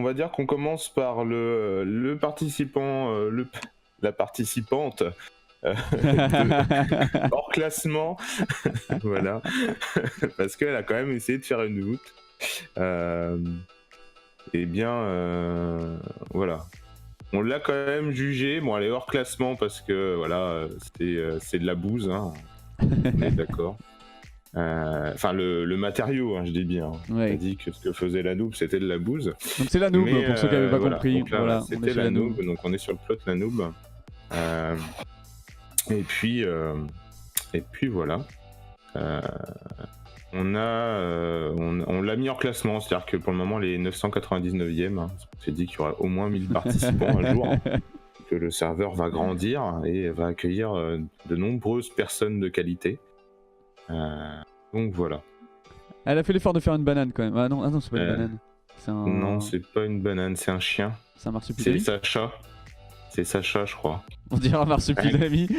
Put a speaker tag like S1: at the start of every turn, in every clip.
S1: on va dire qu'on commence par le participant, la participante hors classement, voilà, parce qu'elle a quand même essayé de faire une voûte. Eh bien, voilà. On l'a quand même jugée. Bon, elle est hors classement parce que voilà, c'est de la bouse, hein. On est d'accord. Enfin, le matériau, hein, je dis bien.
S2: Ouais.
S1: On a dit que ce que faisait la noob, c'était de la bouse.
S2: Donc c'est la noob,
S1: Mais,
S2: pour ceux qui n'avaient pas
S1: voilà.
S2: compris.
S1: Donc là,
S2: Voilà, on est
S1: c'était
S2: chez
S1: la
S2: la
S1: noob,
S2: noob.
S1: donc on est sur le plot la noob. Et puis voilà. On l'a mis en classement, c'est-à-dire que pour le moment, les 999e, hein, on s'est dit qu'il y aurait au moins 1000 participants un jour, que le serveur va grandir et va accueillir de nombreuses personnes de qualité. Donc voilà.
S2: Elle a fait l'effort de faire une banane quand même. Ah non, c'est pas une banane.
S1: Non, c'est pas une banane, c'est un chien.
S2: C'est un marsupilami.
S1: C'est Sacha. C'est Sacha, je crois.
S2: On dirait un marsupilami.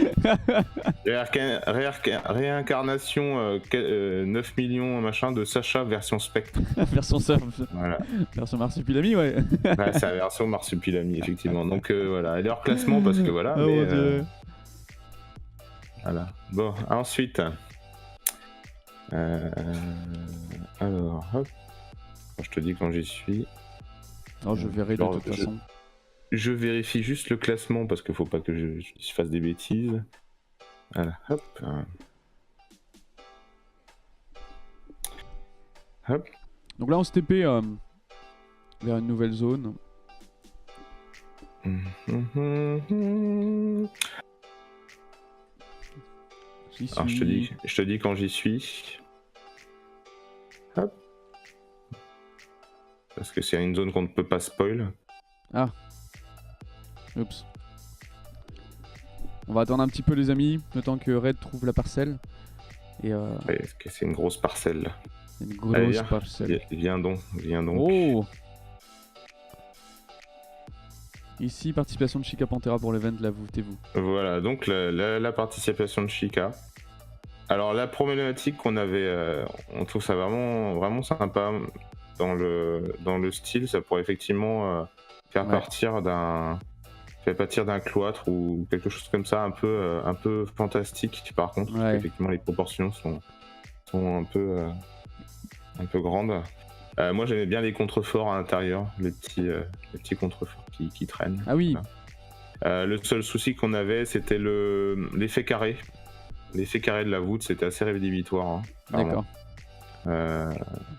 S1: Réincarnation 9 millions machin de Sacha version Spectre.
S2: Version surf.
S1: Voilà.
S2: Version marsupilami, ouais.
S1: Ouais, c'est la version marsupilami, effectivement. Donc voilà, elle est hors classement parce que voilà.
S2: Oh,
S1: mais,
S2: mon Dieu.
S1: Voilà. Bon, ensuite. Alors, hop. Je te dis quand j'y suis.
S2: Alors je verrai de toute façon.
S1: Je vérifie juste le classement parce qu'il faut pas que je fasse des bêtises. Voilà, hop. Hop.
S2: Donc là on se TP vers une nouvelle zone.
S1: Alors je te dis quand j'y suis. Hop. Parce que c'est une zone qu'on ne peut pas spoil.
S2: Ah. Oups. On va attendre un petit peu les amis, le temps que Red trouve la parcelle. Et
S1: ouais, parce que c'est une grosse parcelle.
S2: Une grosse parcelle.
S1: Viens donc.
S2: Oh. Ici, participation de Chica Pantera pour l'event, là, voûtez-vous.
S1: Voilà, donc la participation de Chica. Alors la problématique qu'on avait, on trouve ça vraiment sympa dans le style, ça pourrait effectivement faire partir d'un cloître ou quelque chose comme ça, un peu fantastique par contre, parce qu'effectivement les proportions sont un peu grandes. Moi j'aimais bien les contreforts à l'intérieur, les petits contreforts qui traînent.
S2: Ah oui.
S1: Voilà. Le seul souci qu'on avait, c'était l'effet carré. L'effet carré de la voûte, c'était assez rédhibitoire. Hein,
S2: d'accord.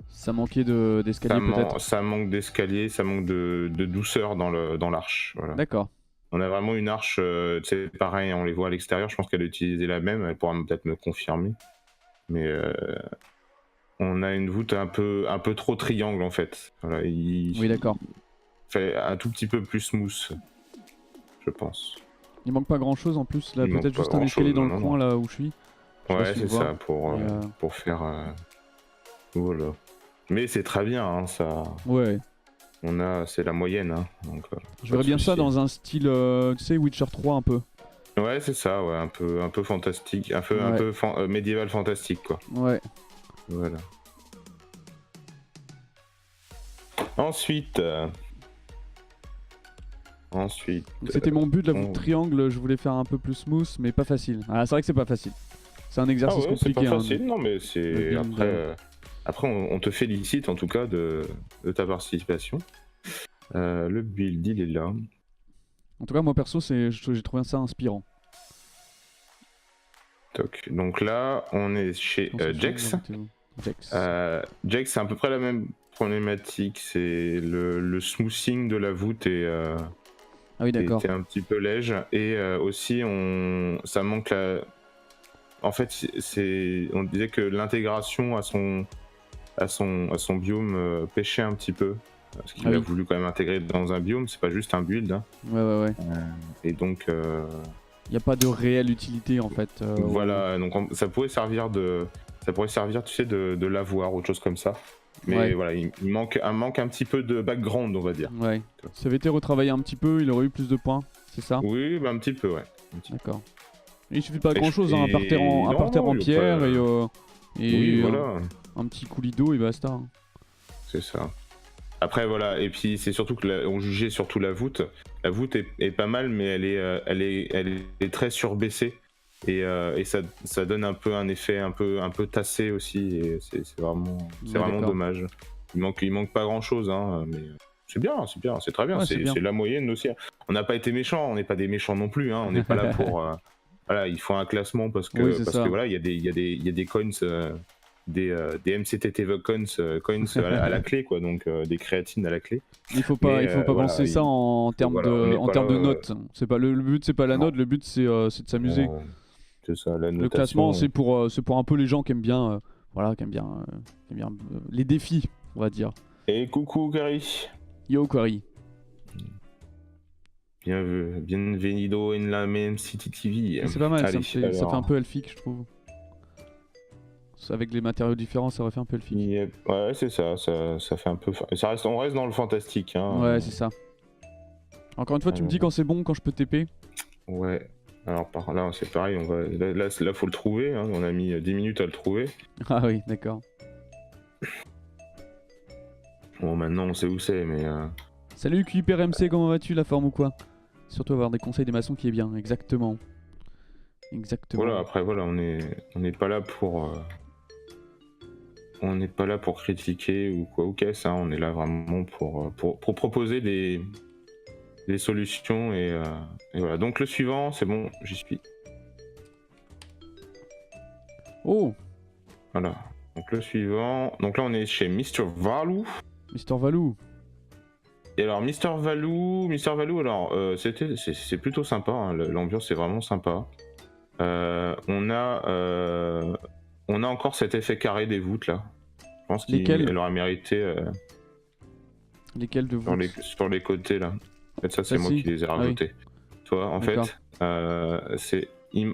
S2: Ça manquait d'escalier peut-être.
S1: Ça manque d'escalier, ça manque de douceur dans l'arche. Voilà.
S2: D'accord.
S1: On a vraiment une arche, c'est pareil, on les voit à l'extérieur, je pense qu'elle a utilisé la même, elle pourra peut-être me confirmer. Mais on a une voûte un peu trop triangle en fait. Voilà,
S2: oui d'accord.
S1: Fait un tout petit peu plus smooth, je pense.
S2: Il manque pas grand chose en plus, là peut-être juste un escalier dans le coin là où je suis.
S1: Ouais c'est ça, pour faire... Voilà. Mais c'est très bien, hein, ça...
S2: Ouais.
S1: C'est la moyenne, hein, donc...
S2: je verrais bien ça dans un style, tu sais, Witcher 3 un peu.
S1: Ouais c'est ça, ouais, un peu fantastique, un peu médiéval fantastique quoi.
S2: Ouais.
S1: Voilà. Ensuite...
S2: C'était mon but de la voûte triangle, je voulais faire un peu plus smooth, mais pas facile. Ah, c'est vrai que c'est pas facile. C'est un exercice compliqué.
S1: C'est pas facile, non, mais c'est après on te félicite en tout cas de ta participation. Le build, il est là.
S2: En tout cas, moi perso, j'ai trouvé ça inspirant.
S1: Donc là, on est chez Jex. Jex, c'est à peu près la même problématique. C'est le smoothing de la voûte et
S2: ah oui, d'accord.
S1: était un petit peu léger. Et aussi, ça manque la... En fait, on disait que l'intégration à son biome pêchait un petit peu. Parce qu'il a voulu quand même intégrer dans un biome, c'est pas juste un build. Hein.
S2: Ouais.
S1: Et donc...
S2: Il n'y a pas de réelle utilité en fait.
S1: Voilà, donc ça pourrait servir, tu sais, de lavoir, autre chose comme ça. Mais voilà, il manque un petit peu de background, on va dire.
S2: Ouais. Ça avait été retravaillé un petit peu, il aurait eu plus de points, c'est ça?
S1: Oui, bah un petit peu, ouais.
S2: D'accord. Il suffit pas de grand chose, hein, un parterre en pierre et
S1: oui, voilà.
S2: un petit coulis d'eau et basta.
S1: C'est ça. Après voilà, et puis c'est surtout que on jugeait surtout la voûte. La voûte est pas mal, mais elle est très surbaissée et ça donne un peu un effet un peu tassé aussi. Et c'est vraiment dommage. Il manque pas grand chose, hein, mais c'est bien, c'est très bien.
S2: Ouais,
S1: c'est la moyenne aussi. On n'a pas été méchants, on n'est pas des méchants non plus. Hein, on n'est pas là pour voilà, il faut un classement parce que voilà, il y a des coins. Des MCTT coins à la clé, quoi, donc des créatines à la clé.
S2: Il faut pas penser ça en termes de notes. C'est pas le but, c'est pas la note, le but c'est de s'amuser.
S1: C'est ça, la notation.
S2: Le classement c'est pour un peu les gens qui aiment bien les défis, on va dire.
S1: Et coucou Gary.
S2: Yo Quarry.
S1: Bienvenido in la MCT TV.
S2: C'est pas mal, ça fait un peu elfique, je trouve. Avec les matériaux différents, ça aurait fait un peu elfique.
S1: Yep. Ouais, c'est ça fait un peu. On reste dans le fantastique. Hein.
S2: Ouais, c'est ça. Encore une fois, tu me dis quand c'est bon, quand je peux TP.
S1: Ouais. Alors par là, c'est pareil. Là, faut le trouver. Hein. On a mis 10 minutes à le trouver.
S2: Ah oui, d'accord.
S1: Bon, maintenant, on sait où c'est, mais.
S2: Salut QIPRMC, comment vas-tu, la forme ou quoi? Surtout avoir des conseils des maçons qui est bien, exactement.
S1: Voilà, après, voilà, on n'est pas là pour. On n'est pas là pour critiquer ou quoi ou qu'est-ce, hein. On est là vraiment pour proposer des solutions et voilà. Donc le suivant, c'est bon, j'y suis.
S2: Oh.
S1: Voilà. Donc le suivant, donc là on est chez Mr. Valou.
S2: Mr. Valou.
S1: Et alors Mr. Valou, alors c'est plutôt sympa, hein. L'ambiance est vraiment sympa. On a encore cet effet carré des voûtes là. Je pense qu'elle aurait mérité.
S2: Lesquels de voûtes
S1: sur les côtés là. En fait, ça c'est moi qui les ai rajoutés. Oui. Toi, en fait, c'est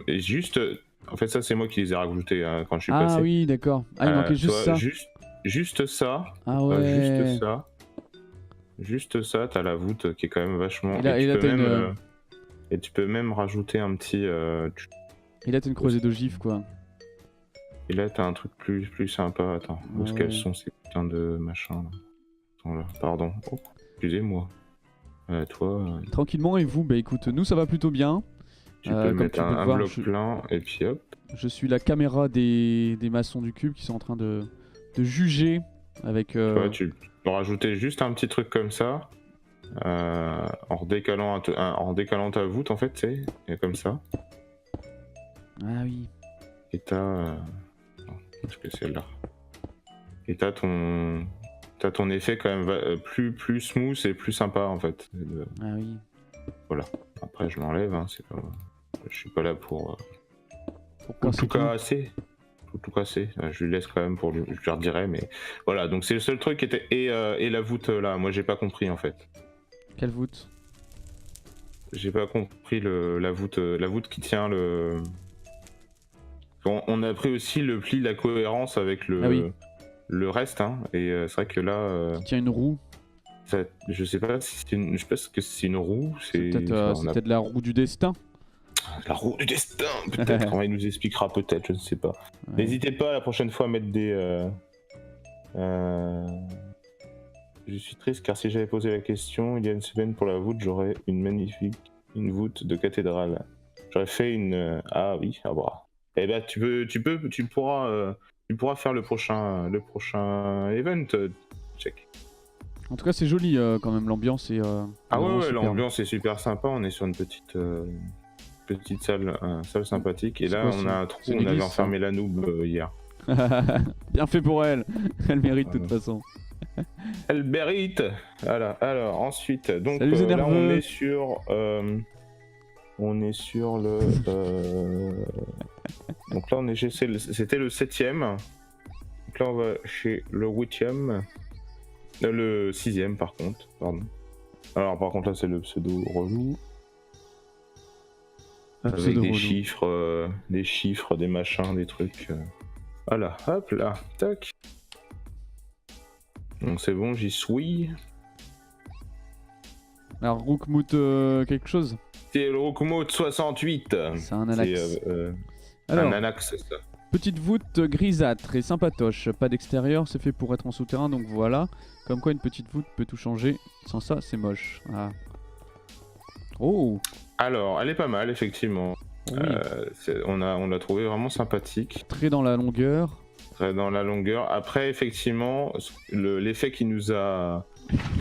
S1: juste. En fait, ça c'est moi qui les ai rajoutés quand je suis passé.
S2: Ah oui, d'accord. Ah, il manquait juste ça.
S1: Juste ça.
S2: Ah ouais.
S1: Juste ça. T'as la voûte qui est quand même vachement. Et tu peux même rajouter un petit.
S2: Et là t'as une croisée d'ogives quoi.
S1: Et là t'as un truc plus sympa. Attends, où est-ce qu'elles sont ces putains de machins là? Attends, là. Pardon. Oh, excusez-moi. Toi.
S2: Tranquillement, et vous? Bah écoute, nous ça va plutôt bien.
S1: Tu peux mettre un bloc plein et puis hop.
S2: Je suis la caméra des maçons du cube qui sont en train de juger avec.
S1: Tu peux rajouter juste un petit truc comme ça. En redécalant ta voûte en fait, tu sais, et comme ça.
S2: Ah oui.
S1: Et t'as. Est-ce que c'est là? Et t'as ton effet quand même plus smooth et plus sympa en fait.
S2: Ah oui.
S1: Voilà. Après je l'enlève, hein, c'est pas. Je suis pas là pour tout casser. Tout casser. Je lui laisse quand même je lui redirai, mais voilà. Donc c'est le seul truc qui était et la voûte là. Moi j'ai pas compris en fait.
S2: Quelle voûte?
S1: J'ai pas compris la voûte qui tient le. On a pris aussi le pli de la cohérence avec le reste, hein, et c'est vrai que là.
S2: Qui tient une roue.
S1: Je sais pas si c'est je pense que c'est une roue.
S2: C'est peut-être la roue du destin.
S1: La roue du destin, peut-être. Il nous expliquera peut-être, je ne sais pas. Ouais. N'hésitez pas la prochaine fois à mettre des. Je suis triste car si j'avais posé la question il y a une semaine pour la voûte, j'aurais une voûte de cathédrale. J'aurais fait une. Ah oui, ah bah. Eh ben tu pourras faire le prochain event. Check.
S2: En tout cas, c'est joli quand même, l'ambiance est.
S1: Ah ouais, l'ambiance est super sympa. On est sur une petite salle sympathique. Et là, on a un trou. On avait enfermé la noob hier.
S2: Bien fait pour elle. Elle mérite de toute façon.
S1: Elle mérite. Voilà. Alors ensuite, donc
S2: là
S1: on est sur. Le. Donc là, on est chez. C'était le 7ème. Donc là, on va chez le 8ème. Le 6ème, par contre. Pardon. Alors, par contre, là, c'est le pseudo relou. Avec des chiffres, des machins, des trucs. Voilà, hop là, tac. Donc c'est bon, j'y suis.
S2: Alors, Rookmout quelque chose?
S1: C'est le Rookmout 68.
S2: C'est un Anax.
S1: Un Anax, c'est ça.
S2: Petite voûte grisâtre et sympatoche. Pas d'extérieur, c'est fait pour être en souterrain, donc voilà. Comme quoi une petite voûte peut tout changer. Sans ça, c'est moche. Ah. Oh.
S1: Alors, elle est pas mal, effectivement.
S2: Oui.
S1: On l'a trouvé vraiment sympathique.
S2: Très dans la longueur.
S1: Très dans la longueur. Après, effectivement, l'effet qui nous a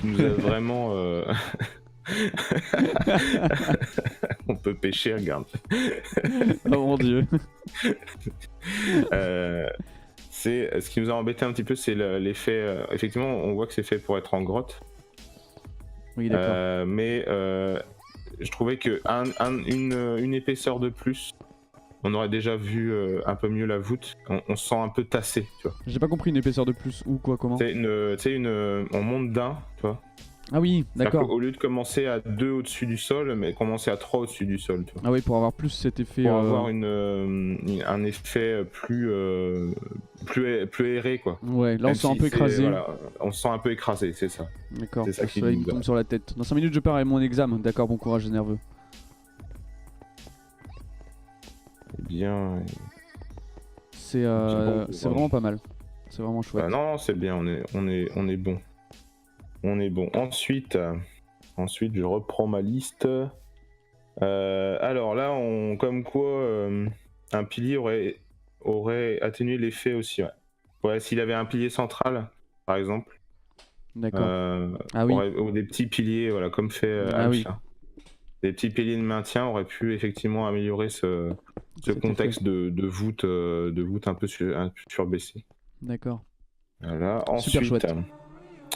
S1: vraiment... On peut pêcher, regarde.
S2: Oh mon dieu.
S1: Ce qui nous a embêté un petit peu, c'est l'effet. Effectivement, on voit que c'est fait pour être en grotte.
S2: Oui, d'accord.
S1: Mais je trouvais que une épaisseur de plus, on aurait déjà vu un peu mieux la voûte. On se sent un peu tassé, tu vois.
S2: J'ai pas compris, une épaisseur de plus ou quoi, comment?
S1: On monte d'un, tu vois.
S2: Ah oui, d'accord.
S1: Au lieu de commencer à 2 au-dessus du sol, mais commencer à 3 au-dessus du sol, tu vois.
S2: Ah oui, pour avoir plus cet effet.
S1: Pour avoir un effet plus aéré, quoi.
S2: Ouais, là on se sent un peu écrasé.
S1: Voilà, on se sent un peu écrasé, c'est ça.
S2: D'accord,
S1: C'est ça
S2: le soleil me tombe sur la tête. Dans 5 minutes je pars à mon examen. D'accord, bon courage les nerveux.
S1: Bien.
S2: C'est vraiment pas mal. C'est vraiment chouette.
S1: Bah non, c'est bien, on est bon. On est bon. Ensuite, je reprends ma liste. Alors là, comme quoi un pilier aurait atténué l'effet aussi. Ouais. Ouais, s'il avait un pilier central, par exemple.
S2: D'accord. Ah oui.
S1: Ou des petits piliers, voilà, comme fait
S2: Ah oui.
S1: Des petits piliers de maintien auraient pu effectivement améliorer ce contexte de voûte un peu surbaissé.
S2: D'accord.
S1: Voilà.
S2: Super chouette.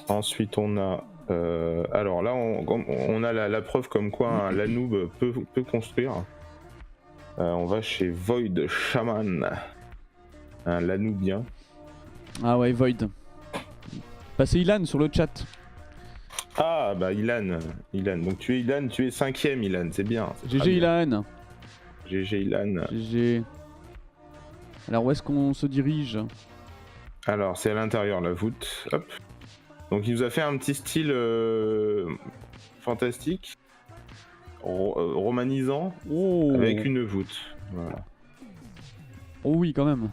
S1: Ensuite, on a. Alors là, on a la preuve comme quoi la noob peut construire. On va chez Void Shaman, un Lanoubien.
S2: Ah ouais, Void. Passez Ilan sur le chat.
S1: Ah bah Ilan. Donc tu es Ilan, tu es 5ème Ilan, c'est bien.
S2: GG Ilan.
S1: GG Ilan.
S2: GG. Alors où est-ce qu'on se dirige?
S1: Alors c'est à l'intérieur la voûte. Hop. Donc il nous a fait un petit style fantastique, romanisant, avec une voûte. Voilà.
S2: Oh oui, quand même.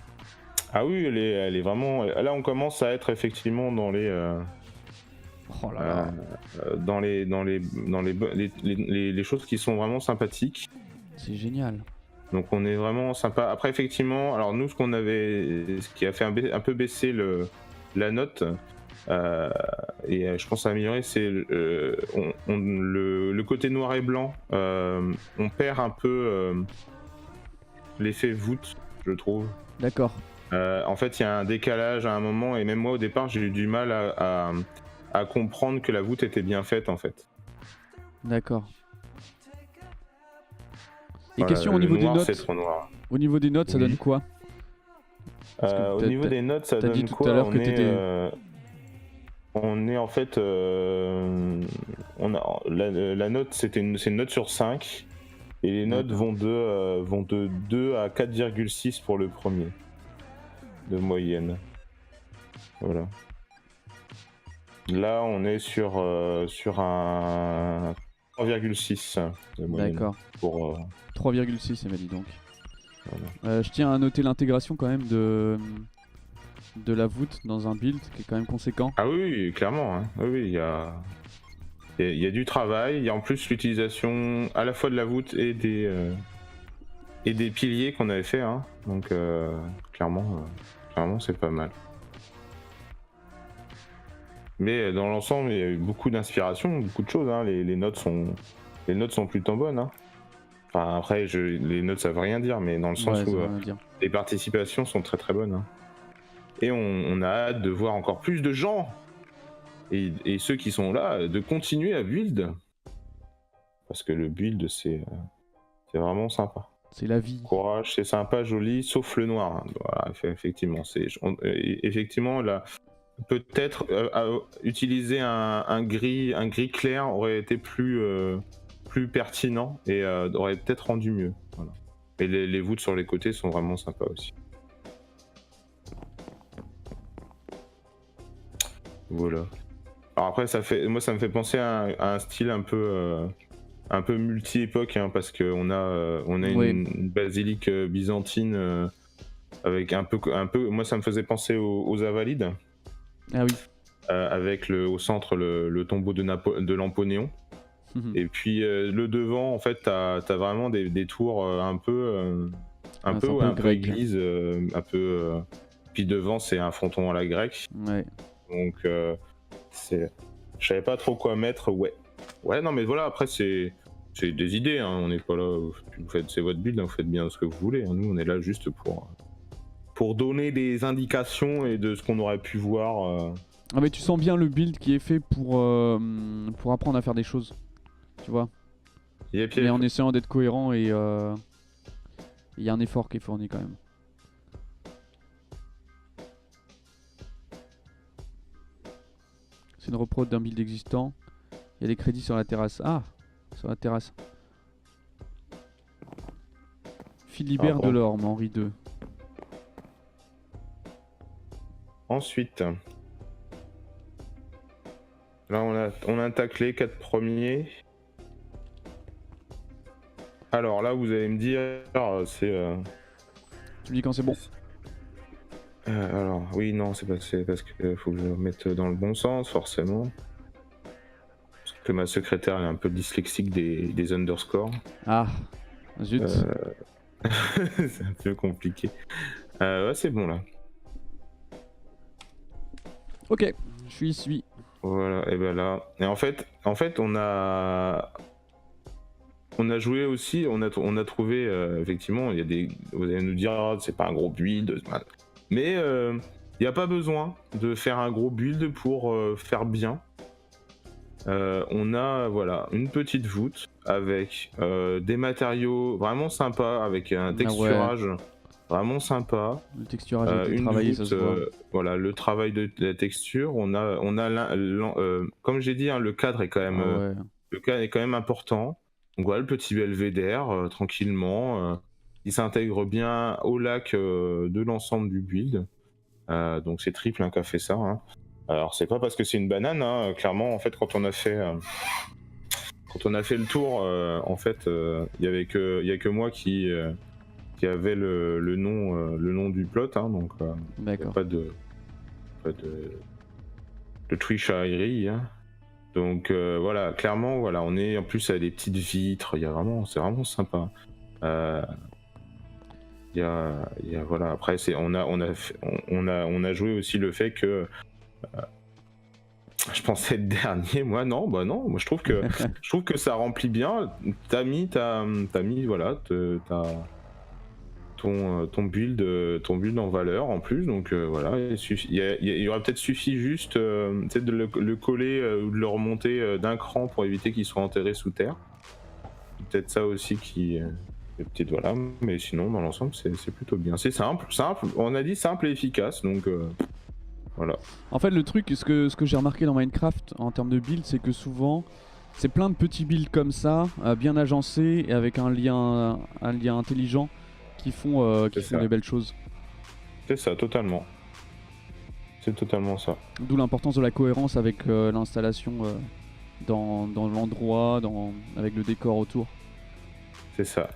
S1: Ah oui, elle est vraiment. Là, on commence à être effectivement dans les.
S2: Oh là là.
S1: Dans les choses qui sont vraiment sympathiques.
S2: C'est génial.
S1: Donc on est vraiment sympa. Après effectivement, alors nous ce qui a fait un peu baisser la note. Et je pense à améliorer, c'est le côté noir et blanc. On perd un peu l'effet voûte, je trouve.
S2: D'accord.
S1: En fait, il y a un décalage à un moment, et même moi au départ, j'ai eu du mal à comprendre que la voûte était bien faite en fait.
S2: D'accord. Et
S1: Voilà,
S2: question au niveau
S1: noir,
S2: des notes.
S1: C'est trop noir.
S2: Au niveau des notes, ça donne quoi?
S1: Au niveau des notes, ça donne
S2: dit
S1: quoi?
S2: Tout à l'heure que
S1: on est en fait, la note c'est une note sur 5 et les notes vont de 2 à 4,6 pour le premier de moyenne. Voilà. Là on est sur un 3,6 de moyenne.
S2: D'accord.
S1: Pour
S2: 3,6 elle m'a dit donc.
S1: Voilà.
S2: Je tiens à noter l'intégration quand même de la voûte dans un build qui est quand même conséquent.
S1: Ah oui, clairement. Hein. Oui, il y a du travail. Il y a en plus l'utilisation à la fois de la voûte et des piliers qu'on avait fait. Hein. Donc clairement, c'est pas mal. Mais dans l'ensemble, il y a eu beaucoup d'inspiration, beaucoup de choses. Hein. Les notes sont plutôt bonnes. Hein. Enfin, après, les notes ça veut rien dire, mais dans le sens où les participations sont très très bonnes. Hein. Et on a hâte de voir encore plus de gens et ceux qui sont là de continuer à build. Parce que le build c'est vraiment sympa.
S2: C'est la vie.
S1: Courage, c'est sympa, joli, sauf le noir. Voilà, effectivement, effectivement là, peut-être utiliser un gris clair aurait été plus pertinent et aurait peut-être rendu mieux. Voilà. Et les voûtes sur les côtés sont vraiment sympas aussi. Voilà. Alors après, moi, ça me fait penser à un style un peu multi-époque, hein, parce qu'on a une basilique byzantine avec un peu, moi ça me faisait penser aux Avalides,
S2: Ah oui.
S1: avec au centre le tombeau de Lamponéon. Et puis le devant, en fait, t'as vraiment des tours un peu,
S2: Ah, c'est un peu grec.
S1: église, un peu. Puis devant, c'est un fronton à la grecque.
S2: Ouais.
S1: Donc, je savais pas trop quoi mettre. Ouais, non, mais voilà. Après, c'est des idées. Hein. On n'est pas là. C'est votre build. Hein, vous faites bien ce que vous voulez. Hein. Nous, on est là juste pour donner des indications et de ce qu'on aurait pu voir.
S2: Ah mais tu sens bien le build qui est fait pour apprendre à faire des choses, tu vois.
S1: Yep.
S2: Mais en essayant d'être cohérent et il y a un effort qui est fourni quand même. C'est une reprod d'un build existant. Il y a des crédits sur la terrasse. Ah, sur la terrasse. Philibert Delorme, Henri II.
S1: Ensuite, là on a attaqué les 4 premiers. Alors là, vous allez me dire, c'est.
S2: Tu me dis quand c'est bon.
S1: Alors, oui, non, c'est parce que faut que je le mette dans le bon sens, forcément. Parce que ma secrétaire elle est un peu dyslexique des underscores.
S2: Ah, zut.
S1: C'est un peu compliqué. Ouais, c'est bon là.
S2: Ok, je suis.
S1: Voilà, et ben là. Et en fait, on a joué aussi, on a trouvé, effectivement, il y a des. Vous allez nous dire, oh, c'est pas un gros build. Mais il n'y a pas besoin de faire un gros build pour faire bien. On a voilà, une petite voûte avec des matériaux vraiment sympas, avec un texturage vraiment sympa.
S2: Le texturage a été travaillé, ça se voit.
S1: Voilà, le travail de la texture. On a comme j'ai dit, hein, le cadre est quand même, le cadre est quand même important. Donc voilà, le petit belvédère, tranquillement. Il s'intègre bien au lac de l'ensemble du build. Donc c'est Triple hein, qui a fait ça. Hein. Alors c'est pas parce que c'est une banane, hein. Clairement en fait quand on a fait le tour, en fait il y a que moi qui avait le nom du plot, hein, donc
S2: d'accord.
S1: pas de tricherie. Hein. Donc voilà, clairement voilà, on est en plus à des petites vitres, c'est vraiment sympa. Il y a voilà, après on a joué aussi le fait que je pensais être dernier, moi non, moi je trouve que ça remplit bien. T'as mis voilà, ton build en valeur en plus, donc voilà, il y aurait peut-être suffi juste peut-être de le coller ou de le remonter d'un cran pour éviter qu'il soit enterré sous terre. Peut-être ça aussi qui peut-être voilà, mais sinon dans l'ensemble c'est plutôt bien. C'est simple, on a dit simple et efficace, donc voilà.
S2: En fait le truc, ce que j'ai remarqué dans Minecraft en termes de build, c'est que souvent c'est plein de petits builds comme ça, bien agencés et avec un lien intelligent qui font des belles choses.
S1: C'est ça, totalement. C'est totalement ça.
S2: D'où l'importance de la cohérence avec l'installation dans l'endroit, avec le décor autour.
S1: C'est ça.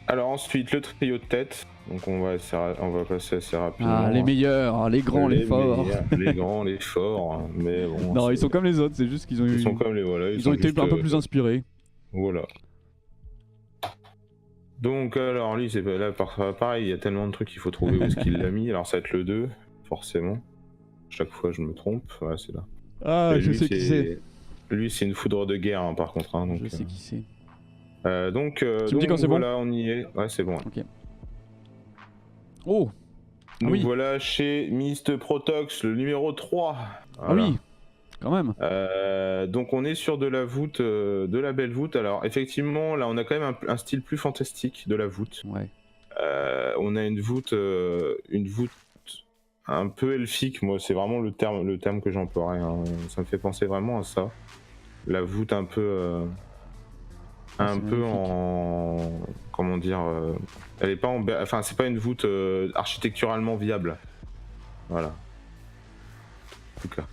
S1: Alors ensuite, le trio de tête. Donc on va passer assez rapidement.
S2: Ah, les meilleurs, les grands, les forts.
S1: Les grands, les forts. Hein. Mais bon,
S2: non, ils sont comme les autres, c'est juste qu'ils ont
S1: sont comme les voilà.
S2: Ils ont été un peu plus inspirés.
S1: Voilà. Donc alors lui, c'est là pareil, il y a tellement de trucs qu'il faut trouver où est-ce qu'il l'a mis. Alors ça va être le 2, forcément. Chaque fois je me trompe. Ouais, c'est là.
S2: Ah, je sais qui c'est.
S1: Lui, c'est une foudre de guerre, hein, par contre. Hein, donc,
S2: je sais qui c'est.
S1: Donc,
S2: tu me dis quand c'est
S1: voilà, on y est. Ouais, c'est bon.
S2: Ok. Oh.
S1: Nous voilà chez Mist Protox, le numéro 3. Voilà.
S2: Ah oui, quand même.
S1: Donc on est sur de la voûte, de la belle voûte. Alors effectivement, là on a quand même un style plus fantastique de la voûte.
S2: Ouais.
S1: On a une voûte un peu elfique. Moi, c'est vraiment le terme que j'emploierais. Hein. Ça me fait penser vraiment à ça. La voûte un peu en comment dire, elle est pas enfin c'est pas une voûte architecturalement viable. Voilà. En tout cas.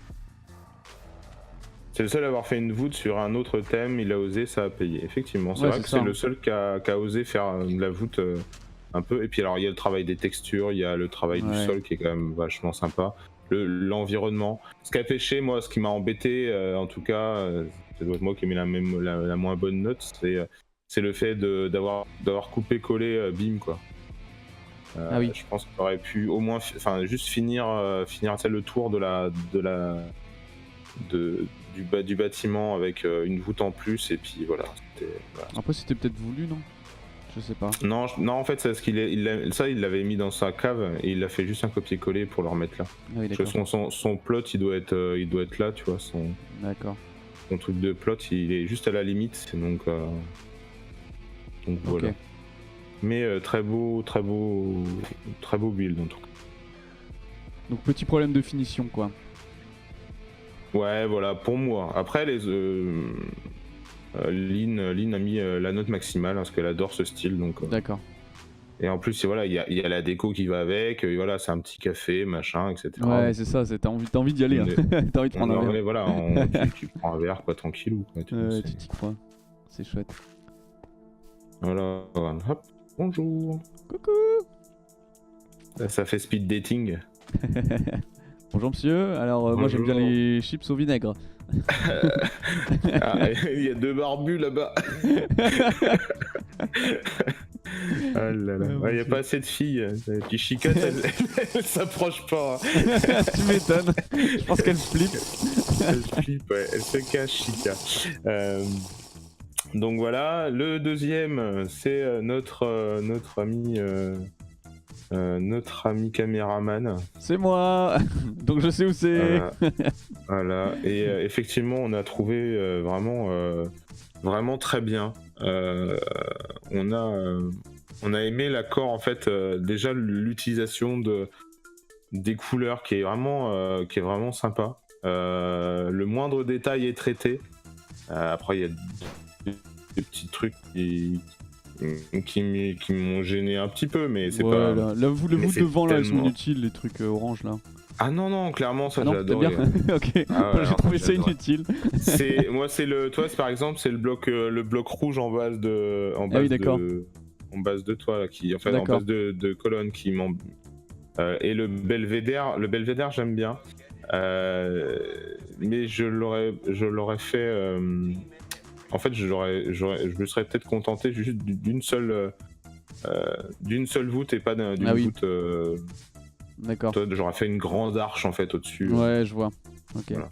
S1: C'est le seul à avoir fait une voûte sur un autre thème, il a osé, ça a payé. Effectivement, c'est vrai que c'est le seul qui a osé faire de la voûte un peu. Et puis alors il y a le travail des textures, il y a le travail du sol qui est quand même vachement sympa. L'environnement. Ce qui a pêché, moi, ce qui m'a embêté, en tout cas, ça doit être moi qui ai mis la moins bonne note, c'est le fait d'avoir coupé-collé BIM, quoi.
S2: Ah oui.
S1: Je pense qu'on aurait pu au moins juste finir le tour du bâtiment avec une voûte en plus, et puis voilà.
S2: Après, c'était peut-être voulu, non? Je sais pas.
S1: Non, en fait, c'est ce il l'avait mis dans sa cave et il a fait juste un copier-coller pour le remettre là.
S2: Ah oui,
S1: Parce que son plot, il doit être là, tu vois.
S2: D'accord.
S1: Son truc de plot, il est juste à la limite, donc voilà.
S2: Ok.
S1: Mais très beau build en tout cas.
S2: Donc petit problème de finition, quoi.
S1: Ouais, voilà, pour moi. Après, Lynn a mis la note maximale parce qu'elle adore ce style, donc.
S2: D'accord.
S1: Et en plus, voilà, il y a la déco qui va avec. Voilà, c'est un petit café, machin, etc.
S2: Ouais, c'est ça. T'as envie d'y aller. Hein. T'as envie de prendre un verre.
S1: Mais voilà, tu prends un verre, quoi, tranquillou. Quoi,
S2: tu t'y crois. C'est chouette.
S1: Voilà, hop, bonjour.
S2: Coucou.
S1: Ça fait speed dating.
S2: Bonjour monsieur, alors moi j'aime bien les chips au vinaigre.
S1: Il y a 2 barbus là-bas. Ah là là, il n'y a pas assez de filles. Et puis Chica, elle s'approche pas.
S2: Tu m'étonnes, je pense qu'elle flippe.
S1: Elle flippe, ouais. Elle se cache, Chica. Donc voilà, le deuxième, c'est notre ami caméraman.
S2: C'est moi. Donc je sais où c'est.
S1: Voilà. Et effectivement, on a trouvé vraiment très bien. On a aimé l'accord, en fait, déjà l'utilisation des couleurs qui est vraiment sympa. Le moindre détail est traité. Après, il y a des petits trucs qui m'ont gêné un petit peu, mais c'est pas.
S2: Le bout devant là, ils sont inutiles, les trucs orange là.
S1: Ah non, clairement, ça j'ai
S2: adoré. Bien. Ok, j'ai trouvé ça inutile.
S1: Moi, toi, par exemple, c'est le bloc rouge en base de toit, là, en base de colonne qui m'en. Et le belvédère, j'aime bien. Mais je l'aurais fait. En fait, je me serais peut-être contenté juste d'une seule voûte et pas d'une voûte.
S2: D'accord.
S1: J'aurais fait une grande arche en fait au-dessus.
S2: Ouais, je vois. Ok.
S1: Voilà.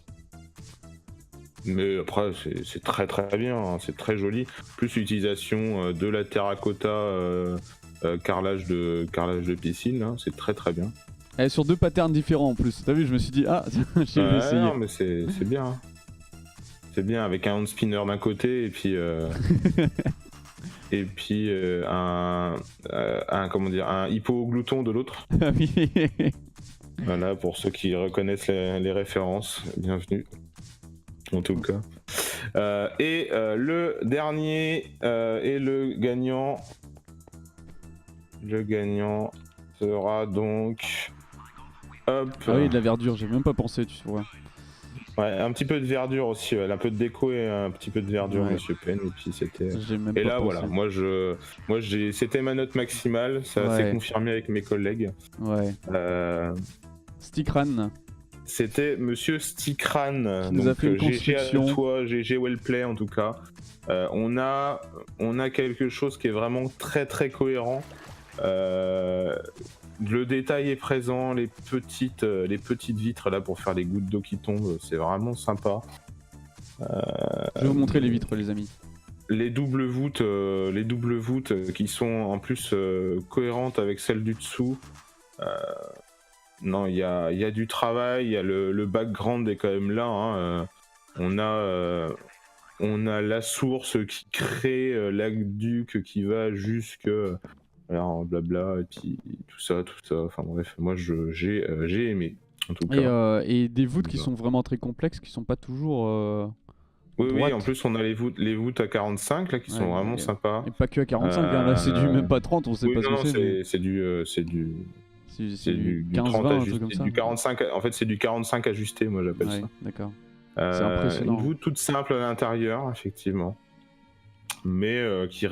S1: Mais après, c'est très très bien, hein. C'est très joli. Plus l'utilisation de la terracotta carrelage de piscine, hein. C'est très très bien.
S2: Et sur 2 patterns différents en plus. T'as vu, je me suis dit, j'ai essayé.
S1: Non, mais c'est bien. Hein. C'est bien avec un hand spinner d'un côté et puis. Et puis un hypoglouton de l'autre. Voilà, pour ceux qui reconnaissent les références, bienvenue. En tout cas. Et le dernier et le gagnant. Le gagnant sera donc. Hop.
S2: Ah oui, de la verdure, j'ai même pas pensé, tu vois.
S1: Ouais, un petit peu de verdure aussi, un peu de déco et un petit peu de verdure, Monsieur Penn, et puis c'était. Et là, voilà, moi c'était ma note maximale, ça s'est confirmé avec mes collègues.
S2: Ouais. Stikran.
S1: C'était Monsieur Stikran.
S2: Qui nous a fait une construction.
S1: GG à toi, GG Wellplay en tout cas. On a quelque chose qui est vraiment très très cohérent. Le détail est présent, les petites vitres là pour faire les gouttes d'eau qui tombent, c'est vraiment sympa.
S2: Je vais vous montrer les vitres, les amis.
S1: Les doubles voûtes qui sont en plus cohérentes avec celles du dessous. Non, il y a du travail, il y a le background est quand même là. Hein. On a la source qui crée l'aqueduc qui va jusque. Alors, blabla, et puis tout ça, enfin bref, moi j'ai aimé, en tout cas.
S2: Et des voûtes qui sont vraiment très complexes, qui sont pas toujours
S1: oui, en plus on a les voûtes à 45, là, qui sont vraiment sympas.
S2: Et pas que à 45, hein, là c'est du même pas 30, on sait pas ce que
S1: c'est du
S2: 15, 20, un truc comme ça.
S1: Du 45, en fait c'est du 45 ajusté, moi j'appelle ça.
S2: D'accord. C'est impressionnant.
S1: Une voûte toute simple à l'intérieur, effectivement. Mais qui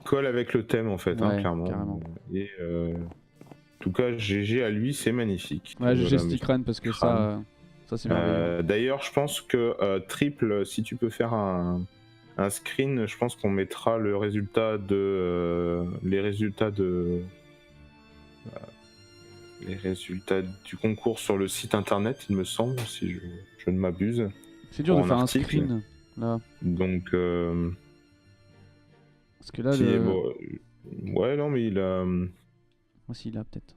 S1: colle avec le thème en fait,
S2: Ouais,
S1: clairement.
S2: carrément.
S1: Et en tout cas, GG à lui, c'est magnifique.
S2: Ouais, GG
S1: Voilà,
S2: Stickran parce que
S1: Stickran.
S2: ça c'est merveilleux.
S1: D'ailleurs, je pense que triple, si tu peux faire un screen, je pense qu'on mettra le résultat de les résultats du concours sur le site internet, il me semble, si je ne m'abuse.
S2: C'est dur de
S1: en
S2: faire
S1: article.
S2: un screen là.
S1: Donc,
S2: Parce que là,
S1: qui est bon. Ouais, non, mais il a.
S2: Moi, s'il a peut-être.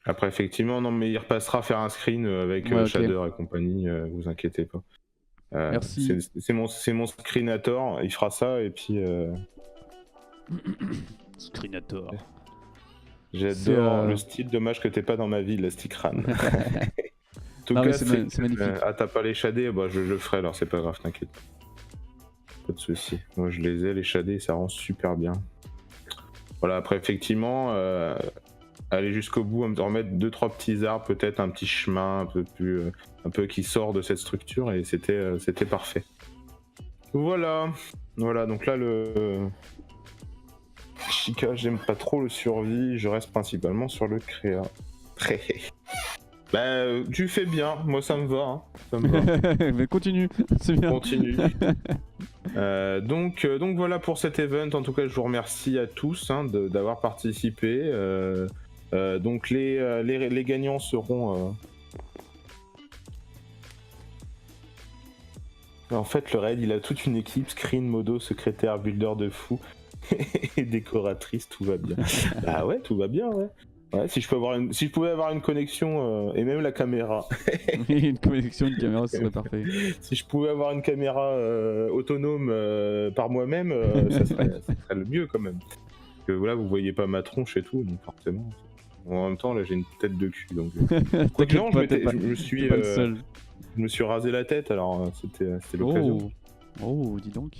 S1: Après, effectivement, non, mais il repassera faire un screen avec
S2: Ouais, ok.
S1: Shader et compagnie, vous inquiétez pas.
S2: Merci.
S1: C'est mon screenator, il fera ça et puis.
S2: Screenator.
S1: J'adore le style, dommage que t'es pas dans ma vie, la Stickran. En tout
S2: Non, mais
S1: cas,
S2: c'est magnifique.
S1: t'as pas les shadés, bah je le ferai alors, c'est pas grave, t'inquiète. Pas de soucis. Moi je les ai, les shadés, ça rend super bien. Voilà, après effectivement, aller jusqu'au bout, me remettre 2-3 petits arbres, peut-être un petit chemin un peu qui sort de cette structure, et c'était parfait. Voilà, donc là le Chica, j'aime pas trop le survie, je reste principalement sur le créa. Bah, tu fais bien, moi ça me va. Hein. Ça me va.
S2: Mais continue, c'est bien.
S1: Continue. Donc voilà pour cet event. En tout cas, je vous remercie à tous d'avoir participé. Donc les gagnants seront. En fait, le raid, il a toute une équipe, screen, modo, secrétaire, builder de fou et décoratrice, tout va bien. Bah ouais, tout va bien, ouais. Ouais, si je pouvais avoir une connexion et même la caméra.
S2: Une connexion, une caméra, ce serait parfait.
S1: Si je pouvais avoir une caméra autonome par moi-même, ça serait le mieux quand même. Parce que voilà, vous voyez pas ma tronche et tout, donc forcément. En même temps, là, j'ai une tête de cul, donc.
S2: T'inquiète
S1: Non,
S2: pas,
S1: je me suis rasé la tête, alors c'était l'occasion.
S2: Oh, dis donc.